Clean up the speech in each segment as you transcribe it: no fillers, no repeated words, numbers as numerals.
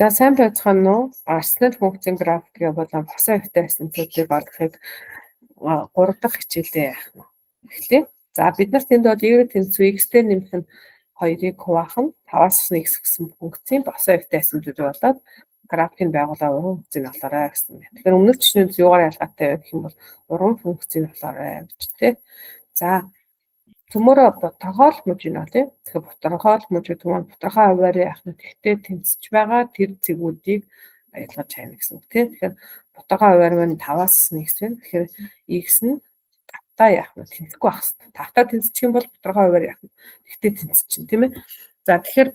За сайн байцгаана уу? Arsenal функцийн графикийг болон босоо ихтэй тэнцвүүдийг олохыг 3 дахь хичээлдээ яах нь. Эхлэе. За бид нар тэнд бол y тэнцвүү x-тэй нэмэх нь 2-ыг хуваах нь 5-аас 1 гэсэн функцийн босоо ихтэй тэнцвүүд болоод графикийг байгуулаа уран функцийг олоорой гэсэн юм. Тэгэхээр өмнөх жишээнд юугаар ялгаатай вэ гэх юм бол уран функцийг олоорой гэж тий. За төмөрөө тодорхойлох мужийн аа тийм. Тэгэхээр тодорхойлох мужид түмэн тодорхой хуваар яах нь тэгтээ тэнцэж байгаа тэр зэгүүдийг ойлгож хайна гэсэн үг тийм. Тэгэхээр тодорхой хуваар нь 5-аас 1 гэсэн. Тэгэхээр x нь 5-таа яах нь тэнцэхгүй байх хэрэгтэй. 5-таа тэнцчих юм бол тодорхой хуваар яах нь тэгтээ тэнцэж чинь тийм ээ. За тэгэхээр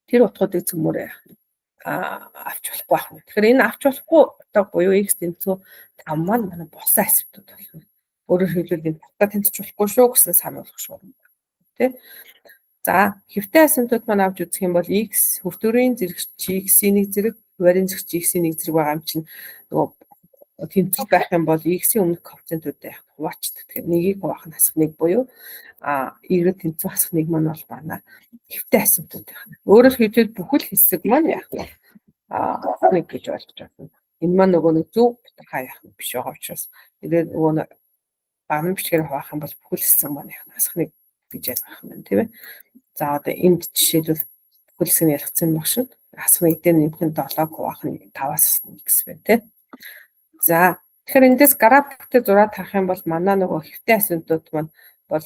тэр утгуудыг цөмөр яах нь авч болохгүй байх нь. Тэгэхээр энэ авч болохгүй утга буюу x тэнцүү 5 маань манай босон асивтууд болох юм. Өөрөөр хэлбэл энэ татаа тэнцэж болохгүй шүү гэсэн сануулгах шүү. Тэ? За, хэвтэй асимтууд маань авч үзэх юм бол x хүртүүрийн зэрэг x-ийн нэг зэрэг, хуваарийн зэрэг x-ийн нэг зэрэг байгаа юм чинь нөгөө тэнцэх байх юм бол x-ийн өмнөх коэффициентүүдээ хуваачдаг. Тэгэхээр нэгийг хуваах нь асах нэг буюу y тэнцүү асах нэг маань бол байна. Хэвтэй асимтууд байх. Өөрөөр хэлбэл бүхэл хэсэг маань яах вэ? Нэг гэж ойлгож байна. Энэ маань нөгөө нэг зөв тодорхой яах нь биш байгаа учраас тэгээд нөгөө багны бичгээр хуваах юм бол бүхэл хэсэг маань яах насах нэг гэж ялгах юм байна тийм ээ. За одоо энд жишээлбэл бүхэл хэсэг нь ялгцсан байх шиг асах нэг дээр нэмэх нь 7-г хуваах нь 5-аас 1 гэсэн байна тийм. За тэгэхээр эндээс графиктэй зураад харах юм бол манай нөгөө хэвтэй асимтууд маань бол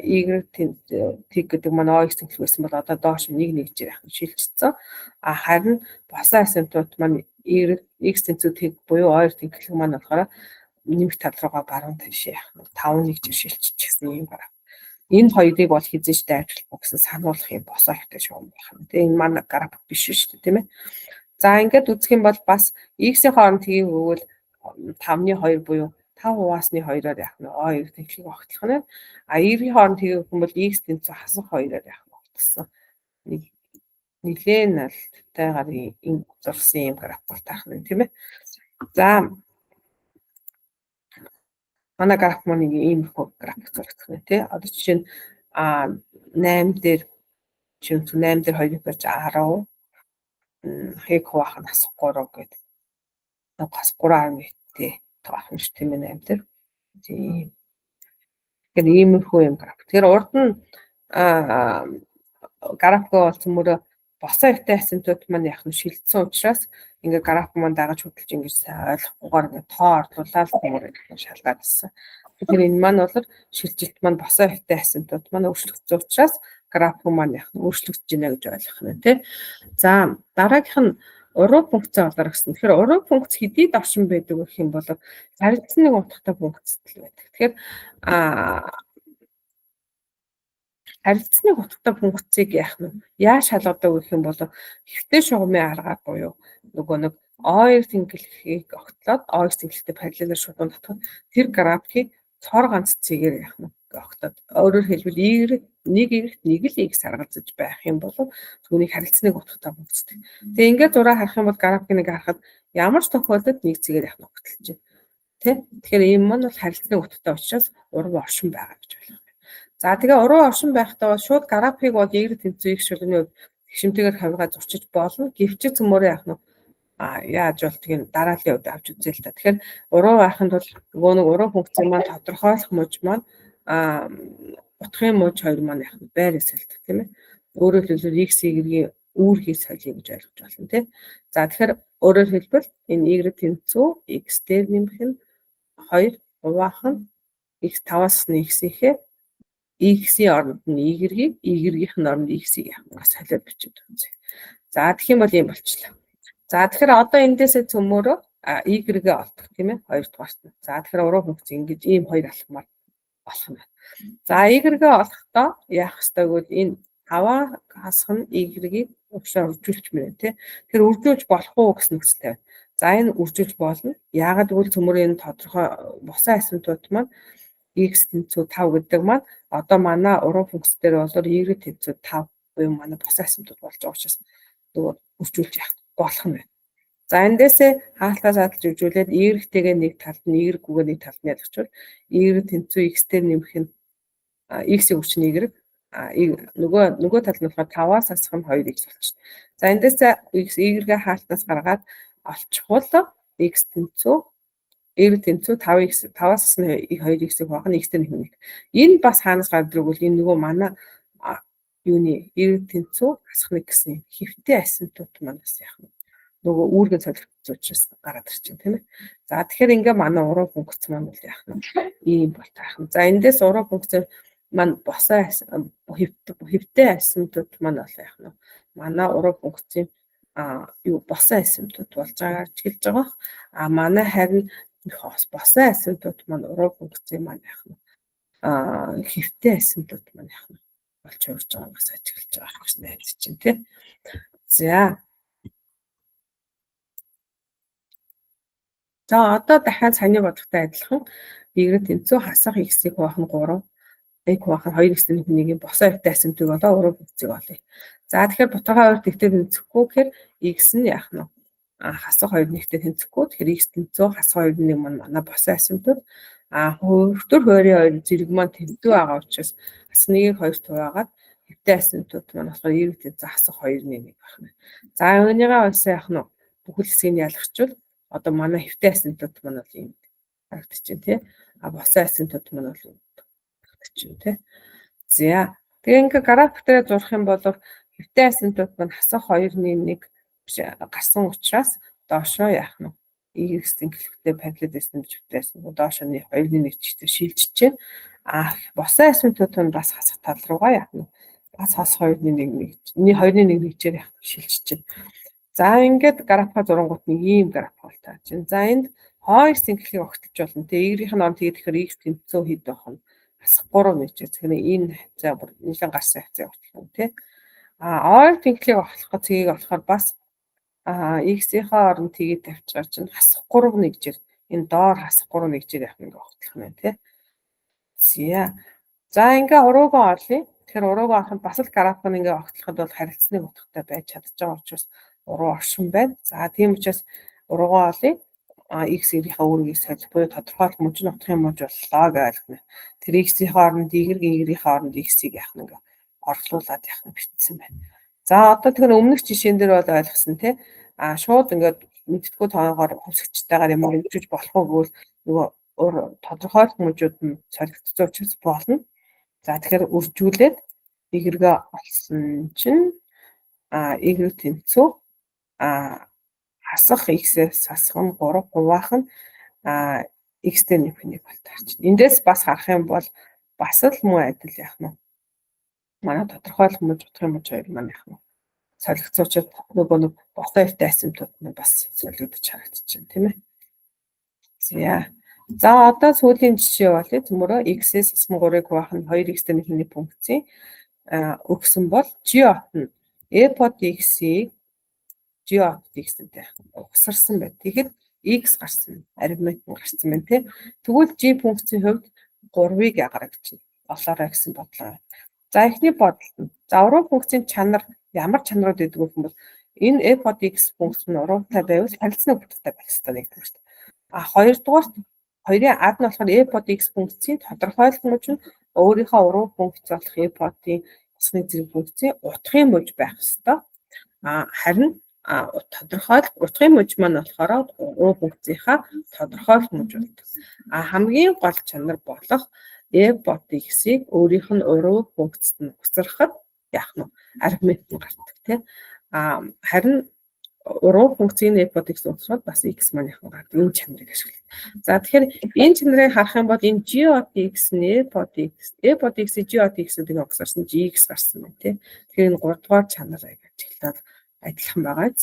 y тэг гэдэг маань ox тэнхлэг байсан бол одоо доош 1 нэгж яах нь шилжчихсэн. Харин босоо асимтууд маань x тэнцүү тэг буюу ox тэнхлэг маань болохоор нэмэх тал руугаа баруун тийш яах нь 5-1 шилжчихсэн юм байна. Энэ хоёрыг бол хизээж дайрлах гэсэн сануулгах юм босоо ихтэй шугам байх юм. Тэгээ энэ маань график биш шүү дээ тийм ээ. За ингээд үзэх юм бол бас x-ийн хооронд тгийг өгвөл 5-ны 2 буюу 5 хуваасны 2-оор яах нь y тэнхлэг огтлох нь. Y-ийн хооронд тгийг өгөх юм бол x тэнцүү хасах 2-оор яах нь огтлсон. Нилээн алтайгаар энэ зурсан юм график таах нь тийм ээ. За манай график маань ийм график зурагдах нь тий. Одоо жишээ нь 8 дээр чинь 8 дээр 2-ыг барьж 10 хийг хуваах нь асах 3 гэдэг. Бас 3.1-тэй таах юм шүү тийм ээ 8 дээр. Тийм. Тэгэхээр иймэрхүү юм график. Тэгэхээр урд нь график бол цөмөрөө босоо ихтэй асимтууд маань яах нь шилжсэн учраас ингээ график маань дагаж хөдөлж ингэж ойлгохгүйгээр ингээ тоо орлуулаад цөмөр шалгаад байна. Тэгэхээр энэ маань бол шилжилт маань босоо ихтэй асимтууд маань өөрчлөгдсөн учраас график маань яах нь өөрчлөгдөж байна гэж ойлгох нь тий. За дараагийнх нь уруу функц олоор гэсэн. Тэгэхээр уруу функц хэдий давшин байдаг гэх юм бол харилцсан нэг утгатай функцтэй байдаг. Тэгэхээр харилцсны утгатай функцийг яах нь яаж шалгадаг гэх юм бол хэвтэй шугамын аргаар буюу нөгөө нэг ox тэнхлэгийг огтлоод ox тэнхлэгтэй параллелээр шугам татвал тэр графикийг цор ганц цэгээр яах нь огтлоод өөрөөр хэлбэл нэг л x харгалзаж байх юм бол түүнийг харилцсны утгатай функцтэй. Тэгээ ингээд зураа харах юм бол графикийг харахад ямар ч тохиолдолд нэг цэгээр яах нь огтлж байна. Тэ? Тэгэхээр ийм маань бол харилцсны утгатай учраас уруу оршин байгаа гэж ойлгох. За тэгээ уруу оршин байхдаа шууд графикийг бол y тэнцүү x шүлгийн тэгшимтэйгээр хавьгаа зурчиж болно. Гэвч цөмөр яах нь яаж болтгийг дарааллын үед авч үзье л та. Тэгэхээр уруу байханд бол нөгөө нэг уруу функцийг маань тодорхойлох муж маань утгын муж хоёр маань яах нь байр эсэлдэг тийм ээ. Өөрөөр хэлбэл x y-ийн үүргийг солиё гэж ойлгож байна тийм. За тэгэхээр өөрөөр хэлбэл энэ y тэнцүү x дээр нэмэх нь 2 хуваах нь x 5-аас нь x ихээр x-ийн оронд нь y-ийг y-ийн оронд x-ийг яах нь солиод бичиж үзье. За тэгэх юм бол ийм болчихлоо. За тэгэхээр одоо эндээсээ цөмөрөө y-гээ олдох тийм ээ 2 дугаарт нь. За тэгэхээр уруу функц ингэж ийм хоёр алхмаар болох юм байна. За y-гээ олохдоо яах ёстой гэвэл энэ 5-аа хасах нь y-ийг уушаа үржүүлж мэнэ тий. Тэгэхээр үржүүлж болох уу гэсэн нөхцөл тавина. За энэ үржүүлж болно. Яагаад гэвэл цөмөрийн тодорхой босоо асимтууд маань x тэнцүү 5 гэдэг маань одоо манай уруу функц дээр бол y тэнцүү 5 буюу манай босоо асимтууд болж байгаа учраас нөгөө үржүүлж явах болох нь байна. За эндээсээ хаалтаа задлж үржүүлээд y-тэйгээ нэг талд нь y-гүйгээ нэг талд нь ялгчвал y тэнцүү x дээр нэмэх нь x-ийн хүч нь y нөгөө тал нь болохоор 5-аас хасах нь 2x болчих. За эндээс y-гээ хаалтнаас гаргаад олчихвол x тэнцүү y тэнцүү 5x 5-аас хасна 2x-ийг хуваах нь x-тэй нэг. Энэ бас хаанаас гардаг вэ? Энэ нөгөө манай юуны y тэнцүү хасах нэг гэсэн хэвтэй асимптот манаас яах вэ? Нөгөө үүргээ солилцож учраас гараад ирж байна тийм ээ. За тэгэхээр ингээ манай уруу функц маань бол яах нь ийм бол таах нь. За эндээс уруу функц маань босоо хэвтэй асимптот маань бол яах нь манай уруу функцийн юу босоо асимптот болж байгаагаар хэлж байгаа. Манай харин босоо асимптот маань уруу функцийн маань яах нь хэвтэй асимптот маань яах нь болж урж байгаагаас ажиглаж байгаа гэж найдаж чинь тийм. За одоо дахиад саяны бодлоготой адилхан y тэнцүү хасах x-ийг хуваах нь 3, y хуваах нь 2x-ийн нэг босоо хэвтэй асимптот болоо уруу функцийг олъё. За тэгэхээр бутгаа хоёр тэгтээ тэнцэхгүй гэхээр x нь яах нь хасах 2 нэгтэй тэнцэхгүй. Тэгэхээр x тэнцүү хасах 2 нэг манай босоо асимптот хөвтөр хоёрын 2 зэрэг маань тэнцүү байгаа учраас хас нэгийг 2 хуваагаад хэвтэй асимптот маань болохоор y тэнцүү хасах 2 нэг байх нь. За өнийгээ улсаа яах нь бүхэл хэсгийг ялгахчвал одоо манай хэвтэй асимптот маань бол юм харагдчихэв тий. Босоо асимптот маань бол харагдчихэв тий. За тэгээ ингээ график дээр зурх юм бол хэвтэй асимптот маань хасах 2-1 гарсан учраас доошоо яах нь x-ийн гэлхтэй параллел байсан гэж хүлээсэн. Доошоо 2-1 чигтээ шилжиж байна. Босоо асимптот нь бас хасах тал руугаа яах нь бас хасах 2-1 2-1-ээр яах шилжиж байна. За ингээд графика зурангууд нэг ийм график бол тааж байна. За энд хоёр синхлийг огтлж болно. Тэгээ y-ийн он тэгээд тэгэхээр x тэнцүү хэд байх нь хасах 3 нэг. Тэгэхээр энэ хавцаа бүр нэлээд гарсан хавцаа огтлох юм тий. Хоёр синхлийг огтлох цэгийг болохоор бас x-ийнхаа оронд тэгээд тавьчихаар чинь хасах 3 нэгжээр энэ доор хасах 3 нэгжээр явах ингээ огтлох юм тий. За ингээ уруугаа орлоо. Тэгэхээр уруугаа авахд бас л график нь ингээ огтлоход бол харилцаны утгатай байж чадж байгаа учраас уруу оршин байна. За тийм учраас уруугаа олъё. X-ийнхаа үүргийг солих буюу тодорхойлох мужид нутгын муж боллоо гэж ойлгоно. Тэр x-ийнхаа оронд y-ийнхаа оронд x-ийг яах нь ингээ орлуулад яах нь бичсэн байна. За одоо тэгэхээр өмнөх жишээн дээр бол ойлгосон тий. Шууд ингээд мэдтгүү тоогоор хувьсгчтайгаар юм өгч болох уу гэвэл нөгөө тодорхойлох мужууд нь солигдсон учраас болно. За тэгэхээр үржүүлээд y-гээ олсон чинь y тэнцүү хасах x-ээс хасах нь 3 хуваах нь x-тэй нэмэх нэг бол таарч. Эндээс бас харах юм бол бас л муу адил яах нь манай тодорхойлох муж утгын муж хоёр маань яах нь солигдсон учраас нөгөө нэг босоо хэвтэй асимптот нь бас солигдож харагдчихэв тийм ээ. За одоо сүүлийн жишээ бол төмөрөө x-ээс 3-ыг хуваах нь 2x-тэй нэг функцийн өгсөн бол g от нь e под x-ийг g от x-тэй угсарсан байна. Тэгэхэд x гарсан, арифметик гарсан байна тий. Тэгвэл g функцийн хувьд 3-ыг гаргаж олоорой гэсэн бодлого. За эхний бодолт нь за уруу функцийн чанар ямар чанарууд гэдэг вэ гэвэл энэ e под x функц нь уруутай байвал харилцаны бүтцтэй байх хэрэгтэй нэгдүгээр шүү дээ. Хоёрдугаарт хоёрын ад нь болохоор e под x функцийн тодорхойлох муж нь өөрийнхөө уруу функц болох e под-ийн усны зэрэг функцийн утгын муж байх хэрэгтэй. Харин тодорхойлох утгын муж маань болохоор уруу функцийнхаа тодорхойлох муж болдог. Хамгийн гол чанар болох e под x-ийг өөрийнх нь уруу функцэд нь угсрахад яах нь арифметик гардаг тийм. Харин уруу функцийн e под x угсрахад бас x маань яах нь гардаг. Энэ чанарыг ашиглав. За тэгэхээр энэ чанарыг харах юм бол энэ g от x нь e под x-ийг g от x-ийг угсарсан gx гарсан байна тийм. Тэгэхээр энэ 3 дугаар чанарыг ажиглаад адилхан байгаа.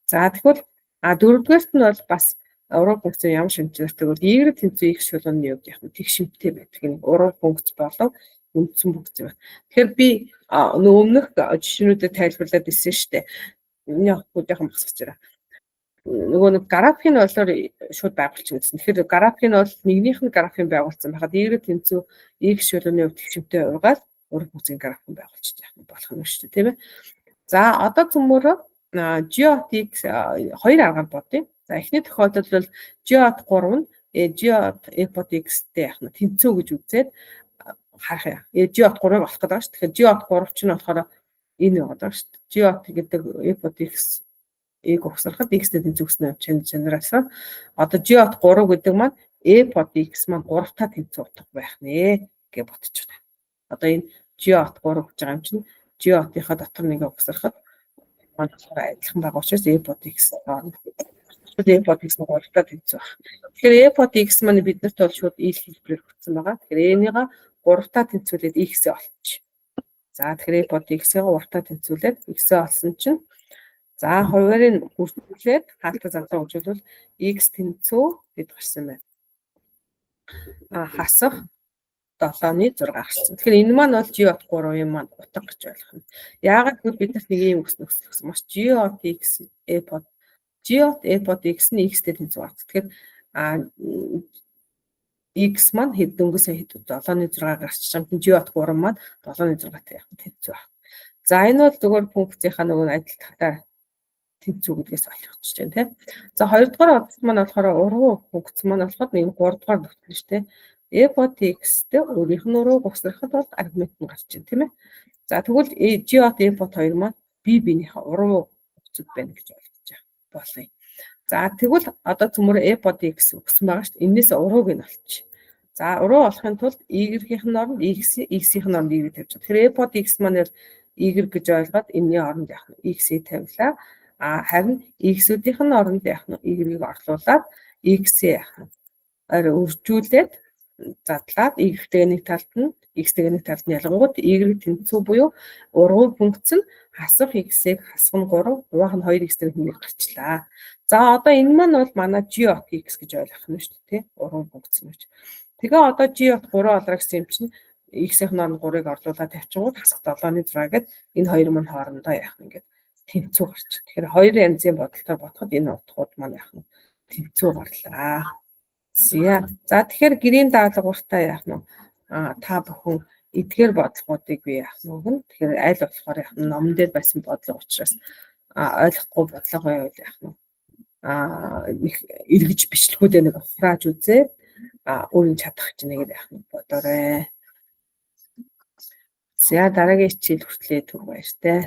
За тэгвэл дөрөвдүгээрт нь бол бас уруу функцийн ямар шинжилгээтэй бол y тэнцүү x шулууны хувьд яг тэг шимттэй байдаг. Энэ уруу функц болов үндсэн функц байна. Тэгэхээр би өмнөх жишээнүүдэд тайлбарлаад ирсэн шүү дээ. Энэ яг бүдээхэн багсаж байгаа. Нөгөө нэг график нь болохоор шууд байгуулчихсан гэсэн. Тэгэхээр график нь бол нэгнийх нь график байгуулсан байхад y тэнцүү x шулууны хувьд тэг шимттэй угаал уруу функцийн график байгуулчих болох юм шүү дээ, тийм ээ. За одоо цөмөрөө g от x хоёр аргаар бодъё. За эхний тохиолдолд бол g от 3 нь g от e под x-тэй яах нь тэнцүү гэж үзээд харах юм. G-от 3-ыг олох гэдэг шүү. Тэгэхээр G-от 3 чинь болохоор энэ байгаа шүү. G-от гэдэг e-pod x-ийг угсрахад x-тэй тэнцвүүснэ чанараас одоо G-от 3 гэдэг маань e-pod x маань 3-таа тэнцвүү утга байх нэ гэж бодчих байна. Одоо энэ G-от 3 гэж байгаа юм чинь G-отынхаа дотор нэгээ угсрахад маань болохоор адилхан байгаа учраас e-pod x e-pod x нь 3-таа тэнцвүү байх. Тэгэхээр e-pod x маань биднэрт бол шууд ил хэлбэрээр өгсөн байгаа. Тэгэхээр e-нийг 3-таа тэнцвүүлээд x-ээ олчих. За тэгэхээр e-pod x-ийг 3-таа тэнцвүүлээд x-ээ олсон чинь за хуваарийг бүртгүүлээд хаалтаа завлаа хөгжүүлвэл x тэнцүү гэд гарсан байна. Хасах 7-6 гарсан. Тэгэхээр энэ маань бол G-от 3-ын маань утга гэж ойлгох нь. Яагаад гэвэл бид нарт нэг юм өснөсөн маш G-от x e-pod G-от e-pod x нь x-тэй тэнцүү байна. Тэгэхээр x маань хэд дөнгөсөн хэд 7-6 гарч чам G-от 3 маань 7-6-тай явах тэнцүү байна. За энэ бол зөвхөн функцийнхаа нөгөө адил тагтаа тэнцүү гэдгээс ойлгож байна тийм. За хоёрдугаар онцлог маань болохоор ургуу функц маань болохоор нэг 3-дугаар нөхцөл шүү дээ. e-pod x-тэй өөрийнх нь ургууг угсрахад бол аргумент нь гарч байна тийм ээ. За тэгвэл G-от e-pod 2 маань биенийхээ ургуу функцуд байна гэж ойлгож байна. За тэгвэл одоо цөмөр e-pod x өгсөн байгаа шүү дээ. Энээс ургууг нь олчих. За ургуу олохын тулд y-ийн оронд x-ийн оронд y тавьж. Тэгэхээр e-pod x маань y гэж ойлгоод энэний оронд явах нь x-ийг тавилаа. Харин x-үүдийнх нь оронд явах нь y-ийг орлуулад x-ийг өржүүлээд задлаад y-тэй нэг талд нь x-тэй нэг талд нь ялгангууд y тэнцүү буюу ургуу функц нь хасах x-ийг хасах нь 3, угаах нь 2x-тэй хэмээх гарчлаа. За одоо энэ маань бол манай G-от x гэж ойлгох нь шүү дээ, ургуу функц нь. Тэгээ одоо G-от 3 олроо гэсэн юм чинь x-ийн оронд 3-ыг орлуулад тавьчихгууд хасах 7-6 гэд энэ хоёр маань хоорондоо яах нь ингээд тэнцүү гарч. Тэгэхээр хоёр янзын бодолтой бодоход энэ утгууд маань яах нь тэнцүү гарлаа. За тэгэхээр гэрийн даалгавартаа яах нь та бүхэн эдгээр бодлогоодыг би яах нь өгнө. Тэгэхээр аль болохоор яах нь номон дээр байсан бодлого учраас ойлгохгүй бодлого байвал яах нь их эргэж бичлэгүүдээ нэг ухрааж үзээд өөрийн чадах хэмжээгээр яах нь бодоорой. За дараагийн хичээл хүртлээр түр баяртай.